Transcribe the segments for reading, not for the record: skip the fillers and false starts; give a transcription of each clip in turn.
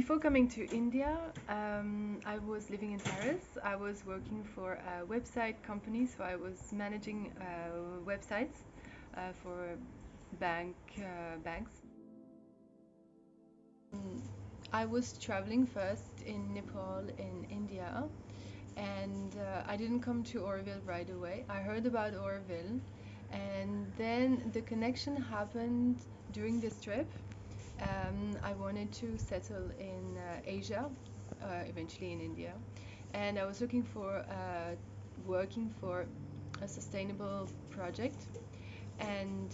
before coming to India, I was living in Paris. I was working for a website company, so I was managing websites for banks. I was traveling first in Nepal, in India, and I didn't come to Auroville right away. I heard about Auroville, and then the connection happened during this trip. I wanted to settle in Asia, eventually in India, and I was looking for working for a sustainable project and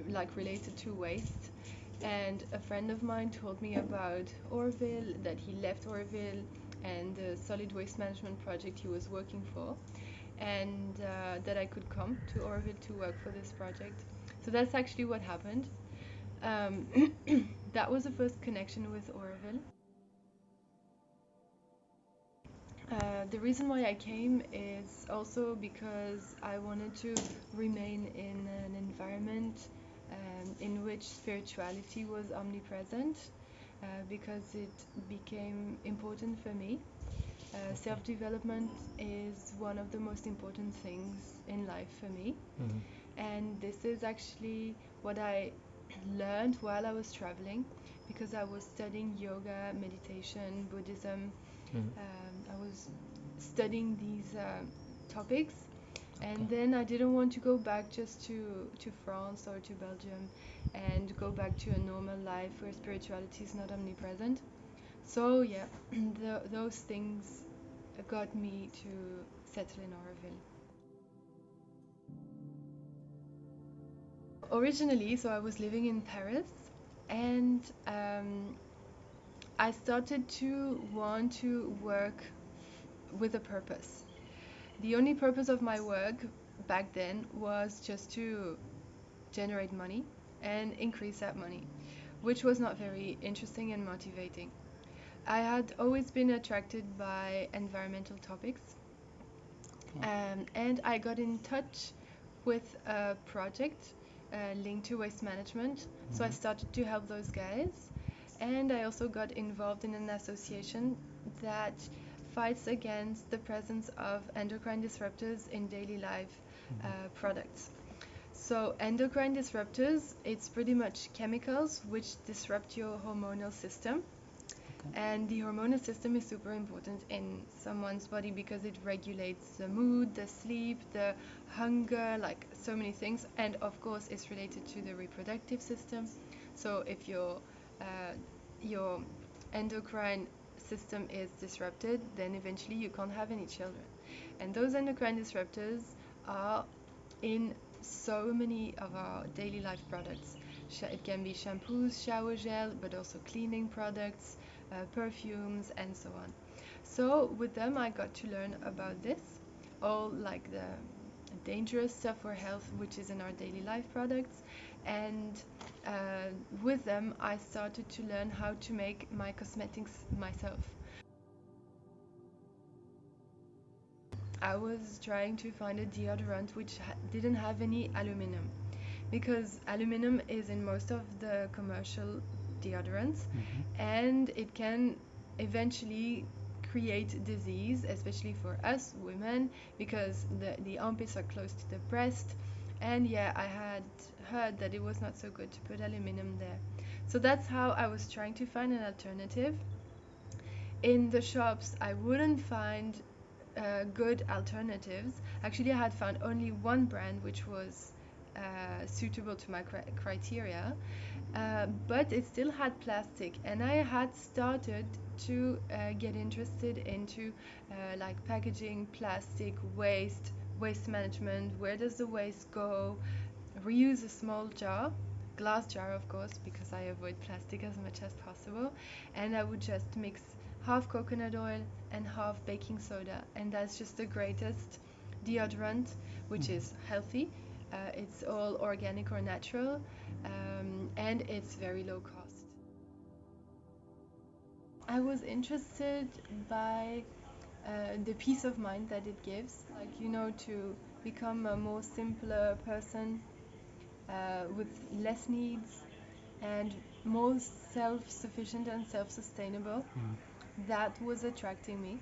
like related to waste. And a friend of mine told me about Auroville, that he left Auroville and the solid waste management project he was working for, and that I could come to Auroville to work for this project. So that's actually what happened. Um, that was the first connection with Auroville. The reason why I came is also because I wanted to remain in an environment in which spirituality was omnipresent, because it became important for me. Self development is one of the most important things in life for me, and this is actually what I learned while I was traveling because I was studying yoga, meditation, Buddhism. I was studying these topics, and then I didn't want to go back just to France or to Belgium and go back to a normal life where spirituality is not omnipresent. So, yeah, those things got me to settle in Auroville. Originally, so I was living in Paris, and I started to want to work with a purpose. The only purpose of my work back then was just to generate money and increase that money, which was not very interesting and motivating. I had always been attracted by environmental topics, and I got in touch with a project linked to waste management. So I started to help those guys, and I also got involved in an association that fights against the presence of endocrine disruptors in daily life products. So endocrine disruptors, it's pretty much chemicals which disrupt your hormonal system. And the hormonal system is super important in someone's body because it regulates the mood, the sleep, the hunger, like so many things. And of course, it's related to the reproductive system. So if your endocrine system is disrupted, then eventually you can't have any children. And those endocrine disruptors are in so many of our daily life products. It can be shampoos, shower gel, but also cleaning products, perfumes, and so on. So with them, I got to learn about this, all like the dangerous stuff for health, which is in our daily life products. And with them, I started to learn how to make my cosmetics myself. I was trying to find a deodorant which didn't have any aluminum, because aluminum is in most of the commercial deodorants, and it can eventually create disease, especially for us women, because the armpits are close to the breast. And yeah, I had heard that it was not so good to put aluminum there. So that's how I was trying to find an alternative. In the shops, I wouldn't find good alternatives. Actually, I had found only one brand which was suitable to my criteria, but it still had plastic, and I had started to get interested into like packaging, plastic waste, waste management. Where does the waste go? Reuse a small jar, glass jar of course, because I avoid plastic as much as possible, and I would just mix half coconut oil and half baking soda, and that's just the greatest deodorant, which is healthy. It's all organic or natural, and it's very low cost. I was interested by the peace of mind that it gives, like, to become a more simpler person with less needs, and most self-sufficient and self-sustainable. That was attracting me.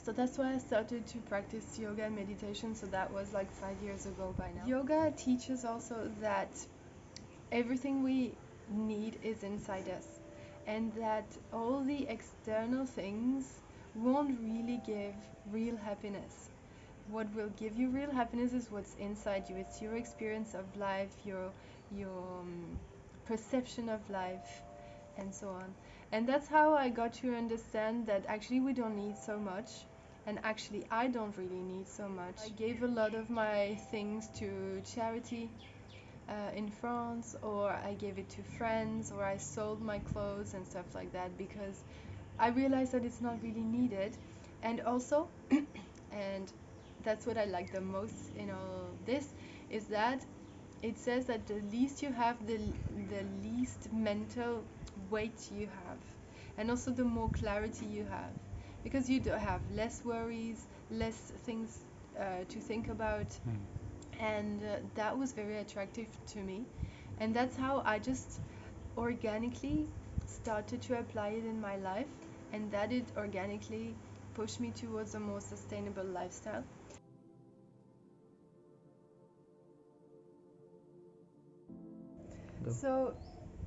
So that's why I started to practice yoga and meditation. So that was like 5 years ago by now. Yoga teaches also that everything we need is inside us, and that all the external things won't really give real happiness. What will give you real happiness is what's inside you. It's your experience of life, your perception of life, and so on. And that's how I got to understand that actually we don't need so much, and actually I don't really need so much. I gave a lot of my things to charity in France, or I gave it to friends, or I sold my clothes and stuff like that, because I realized that it's not really needed. And also, and that's what I like the most in all this, is that it says that the least you have, the least mental weight you have, and also the more clarity you have, because you do have less worries, less things to think about. And that was very attractive to me, and that's how I just organically started to apply it in my life, and that it organically pushed me towards a more sustainable lifestyle. So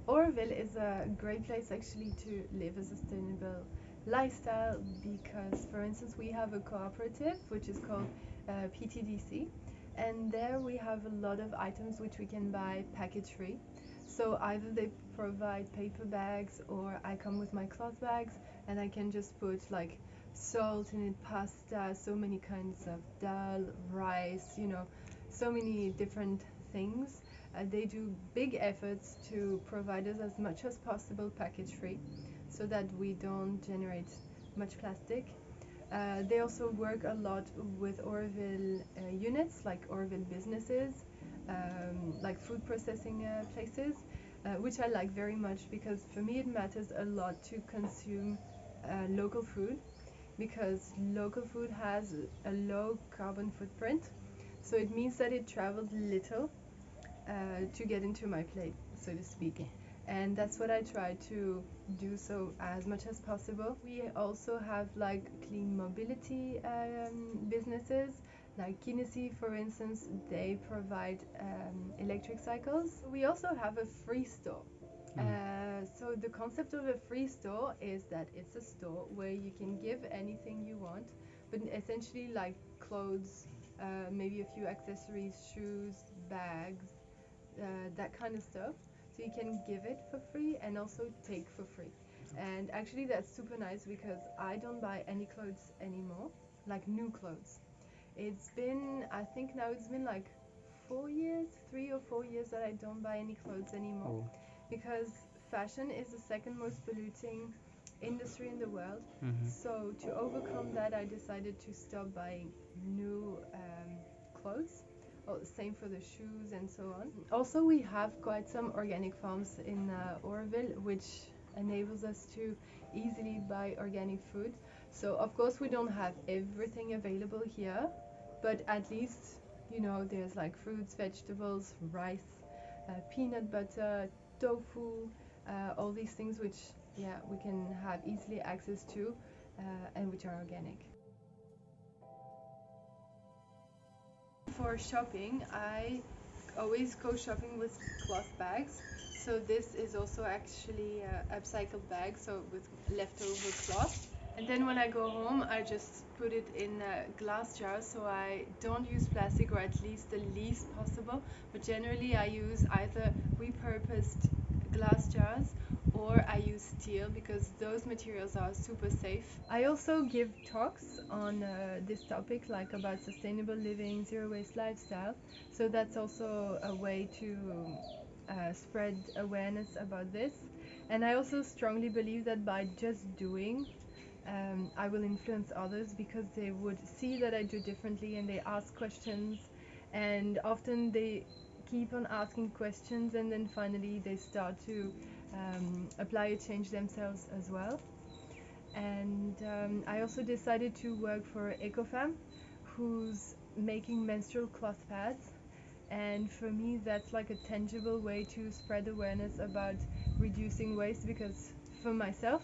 Auroville is a great place actually to live a sustainable lifestyle, because for instance we have a cooperative which is called PTDC, and there we have a lot of items which we can buy package free. So either they provide paper bags, or I come with my cloth bags and I can just put like salt in it, pasta, so many kinds of dal, rice, so many different things. They do big efforts to provide us as much as possible package free, so that we don't generate much plastic. They also work a lot with Auroville units, like Auroville businesses, like food processing places, which I like very much, because for me it matters a lot to consume local food, because local food has a low carbon footprint. So it means that it traveled little to get into my plate, so to speak. And that's what I try to do, so as much as possible. We also have like clean mobility businesses, like Kinesis, for instance. They provide electric cycles. We also have a free store. So the concept of a free store is that it's a store where you can give anything you want, but essentially like clothes, maybe a few accessories, shoes, bags, that kind of stuff. So you can give it for free and also take for free. And actually, that's super nice, because I don't buy any clothes anymore, like new clothes. I think now it's been like 4 years, 3 or 4 years, that I don't buy any clothes anymore, because fashion is the second most polluting industry in the world. So to overcome that, I decided to stop buying new clothes. Oh, same for the shoes and so on. Also, we have quite some organic farms in Auroville, which enables us to easily buy organic food. So of course we don't have everything available here, but at least there's like fruits, vegetables, rice, peanut butter, tofu, all these things which, yeah, we can have easily access to, and which are organic. For shopping, I always go shopping with cloth bags. So this is also actually upcycled bag, so with leftover cloth. And then when I go home, I just put it in glass jars, so I don't use plastic, or at least the least possible. But generally, I use either repurposed glass jars, or I use steel, because those materials are super safe. I also give talks on this topic, like about sustainable living, zero waste lifestyle. So that's also a way to spread awareness about this. And I also strongly believe that by just doing, I will influence others, because they would see that I do differently and they ask questions, and often they keep on asking questions, and then finally they start to apply a change themselves as well. And I also decided to work for Ecofam, who's making menstrual cloth pads, And for me, that's like a tangible way to spread awareness about reducing waste, because for myself,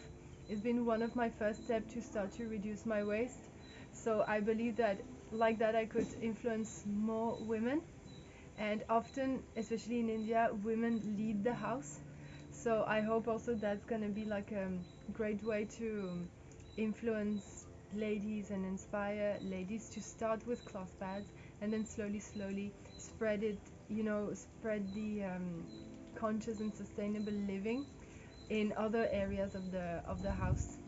it's been one of my first steps to start to reduce my waste. So I believe that like that I could influence more women. And often, especially in India, women lead the house. So I hope also that's gonna be like a great way to influence ladies and inspire ladies to start with cloth bags, and then slowly spread it, spread the conscious and sustainable living in other areas of the house.